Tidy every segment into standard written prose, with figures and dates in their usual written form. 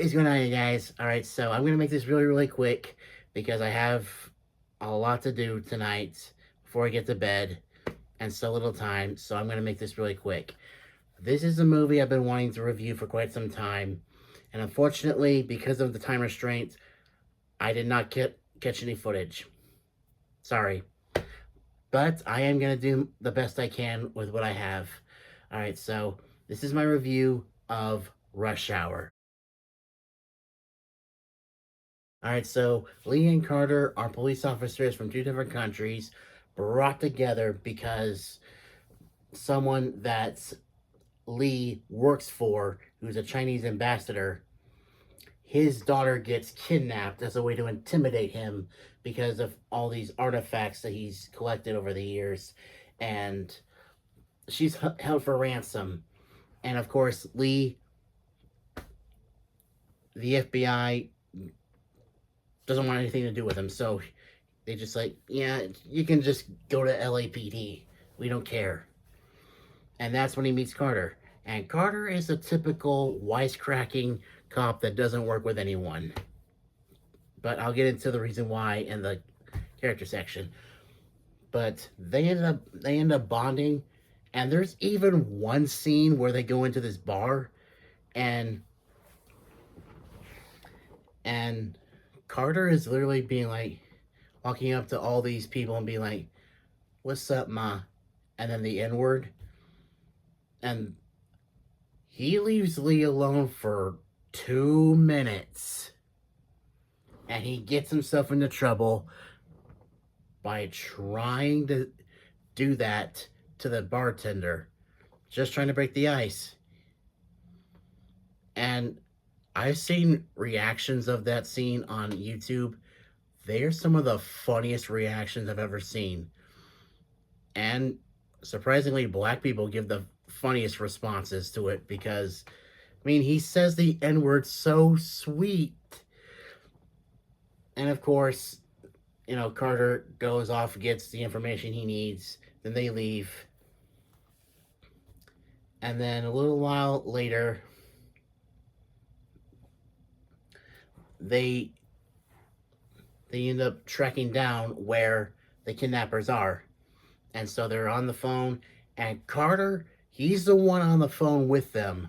What is going on, you guys? All right, so I'm going to make this really, really quick because I have a lot to do tonight before I get to bed and so little time. So I'm going to make this really quick. This is a movie I've been wanting to review for quite some time. And unfortunately, because of the time restraint, I did not catch any footage. Sorry. But I am going to do the best I can with what I have. All right, so this is my review of Rush Hour. All right, so Lee and Carter are police officers from two different countries brought together because someone that Lee works for, who's a Chinese ambassador, his daughter gets kidnapped as a way to intimidate him because of all these artifacts that he's collected over the years. And she's held for ransom. And of course, Lee, the FBI, doesn't want anything to do with him. So they just like, yeah, you can just go to LAPD. We don't care. And that's when he meets Carter. And Carter is a typical wisecracking cop that doesn't work with anyone. But I'll get into the reason why in the character section. But they end up bonding, and there's even one scene where they go into this bar and Carter is literally being like, walking up to all these people and being like, "What's up, ma?" And then the N word. And he leaves Lee alone for 2 minutes. And he gets himself into trouble by trying to do that to the bartender. Just trying to break the ice. And I've seen reactions of that scene on YouTube. They are some of the funniest reactions I've ever seen. And surprisingly, black people give the funniest responses to it because, I mean, he says the N-word so sweet. And of course, you know, Carter goes off, gets the information he needs, then they leave. And then a little while later, they end up tracking down where the kidnappers are. And so they're on the phone, and Carter, he's the one on the phone with them.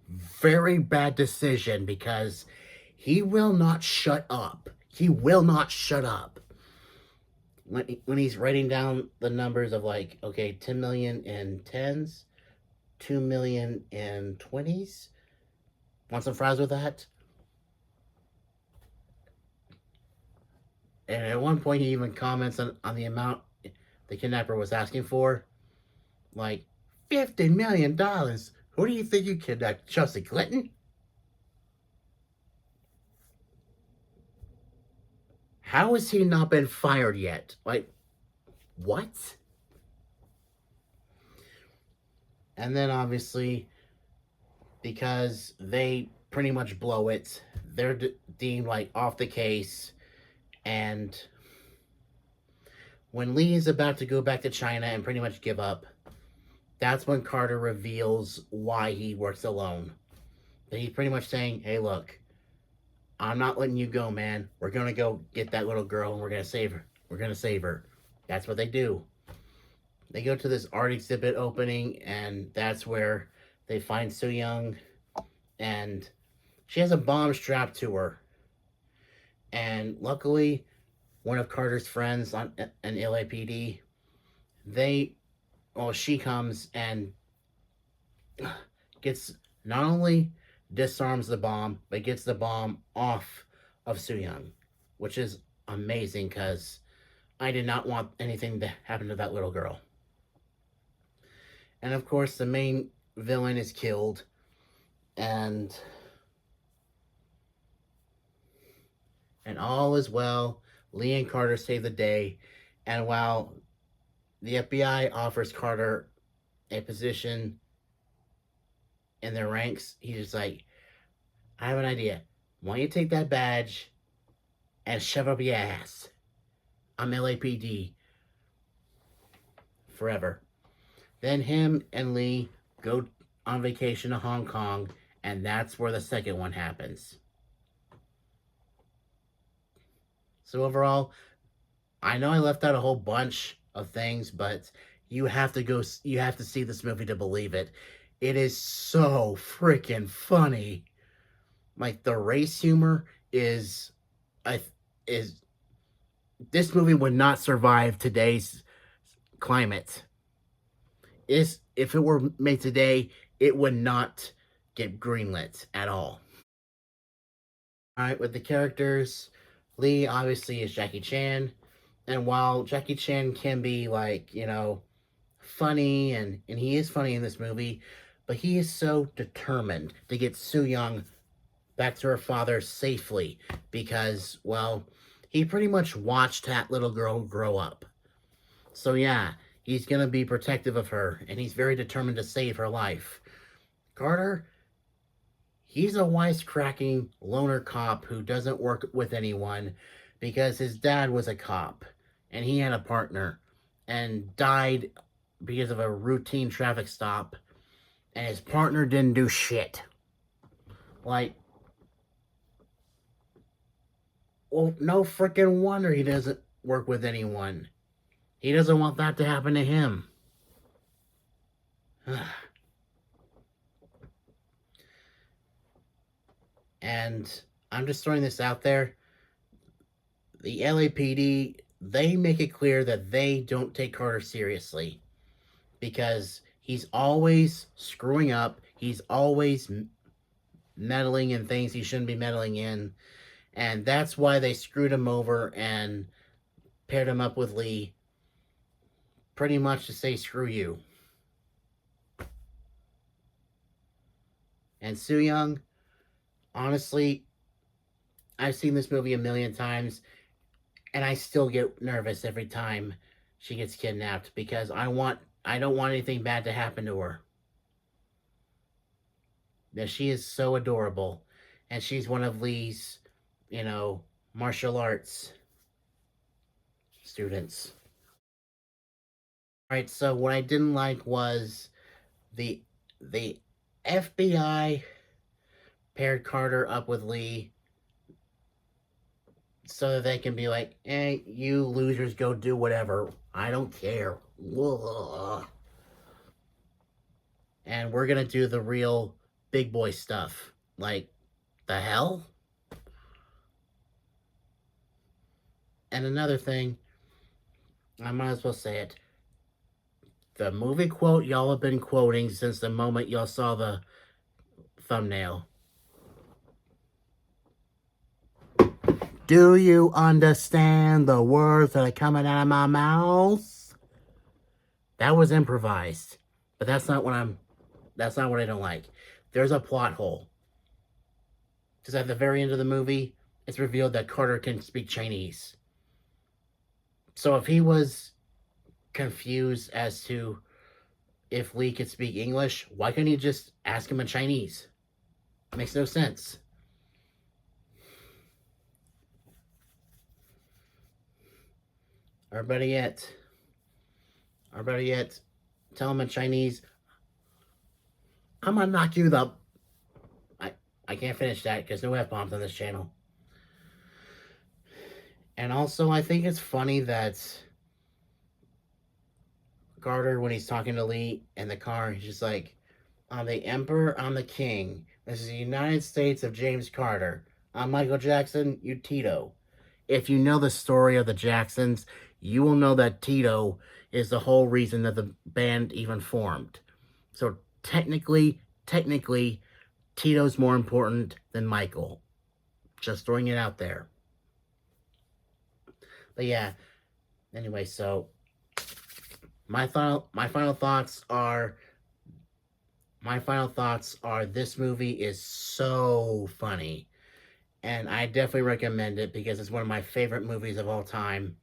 Very bad decision because he will not shut up. He will not shut up. When he's writing down the numbers of like, okay, 10 million in tens, 2 million in 20s. Want some fries with that? And at one point, he even comments on the amount the kidnapper was asking for. Like, $50 million. Who do you think you kidnapped? Chelsea Clinton? How has he not been fired yet? Like, what? And then obviously, because they pretty much blow it, they're deemed like off the case. And when Lee is about to go back to China and pretty much give up, that's when Carter reveals why he works alone. But he's pretty much saying, hey, look, I'm not letting you go, man. We're going to go get that little girl and we're going to save her. We're going to save her. That's what they do. They go to this art exhibit opening, and that's where they find So Young, and she has a bomb strapped to her. And luckily, one of Carter's friends on an LAPD, she comes and gets, not only disarms the bomb, but gets the bomb off of So Young, which is amazing because I did not want anything to happen to that little girl. And of course, the main villain is killed, and all is well. Lee and Carter save the day, and while the FBI offers Carter a position in their ranks, he's just like, I have an idea. Why don't you take that badge and shove it up your ass? I'm LAPD forever. Then him and Lee go on vacation to Hong Kong, And that's where the second one happens. So overall, I know I left out a whole bunch of things, but you have to see this movie to believe it. It is so freaking funny. Like the race humor I is this movie would not survive today's climate. Is if it were made today, it would not get greenlit at all. All right, with the characters, Lee obviously is Jackie Chan, and while Jackie Chan can be like, funny and he is funny in this movie, but he is so determined to get Soo Young back to her father safely because, well, he pretty much watched that little girl grow up. So yeah, he's gonna be protective of her, and he's very determined to save her life. Carter, he's a wisecracking loner cop who doesn't work with anyone because his dad was a cop and he had a partner and died because of a routine traffic stop, and his partner didn't do shit. Like, well, no freaking wonder he doesn't work with anyone. He doesn't want that to happen to him. And I'm just throwing this out there. The LAPD, they make it clear that they don't take Carter seriously because he's always screwing up. He's always meddling in things he shouldn't be meddling in. And that's why they screwed him over and paired him up with Lee, pretty much to say, screw you. And Soo Young, honestly, I've seen this movie a million times, and I still get nervous every time she gets kidnapped because I don't want anything bad to happen to her. That she is so adorable, and she's one of Lee's, martial arts students. All right, so what I didn't like was the FBI paired Carter up with Lee so that they can be like, hey, you losers go do whatever. I don't care. Ugh. And we're going to do the real big boy stuff. Like, the hell? And another thing, I might as well say it. The movie quote y'all have been quoting since the moment y'all saw the thumbnail. Do you understand the words that are coming out of my mouth? That was improvised. But that's not what I don't like. There's a plot hole. Because at the very end of the movie, it's revealed that Carter can speak Chinese. So if he was confused as to if Lee could speak English, why couldn't he just ask him in Chinese? It makes no sense. Or better yet, tell him in Chinese, I'm gonna knock you the... I can't finish that because no F-bombs on this channel. And also, I think it's funny that Carter, when he's talking to Lee in the car, he's just like, I'm the Emperor, I'm the King. This is the United States of James Carter. I'm Michael Jackson, you Tito. If you know the story of the Jacksons, you will know that Tito is the whole reason that the band even formed. So technically, Tito's more important than Michael. Just throwing it out there. But yeah, anyway, so my final thoughts are this movie is so funny. And I definitely recommend it because it's one of my favorite movies of all time.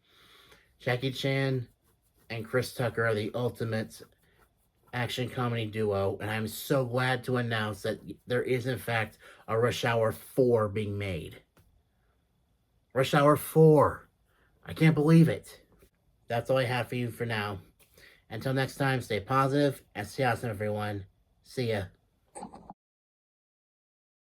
Jackie Chan and Chris Tucker are the ultimate action comedy duo, and I'm so glad to announce that there is, in fact, a Rush Hour 4 being made. Rush Hour 4. I can't believe it. That's all I have for you for now. Until next time, stay positive and stay awesome, everyone. See ya.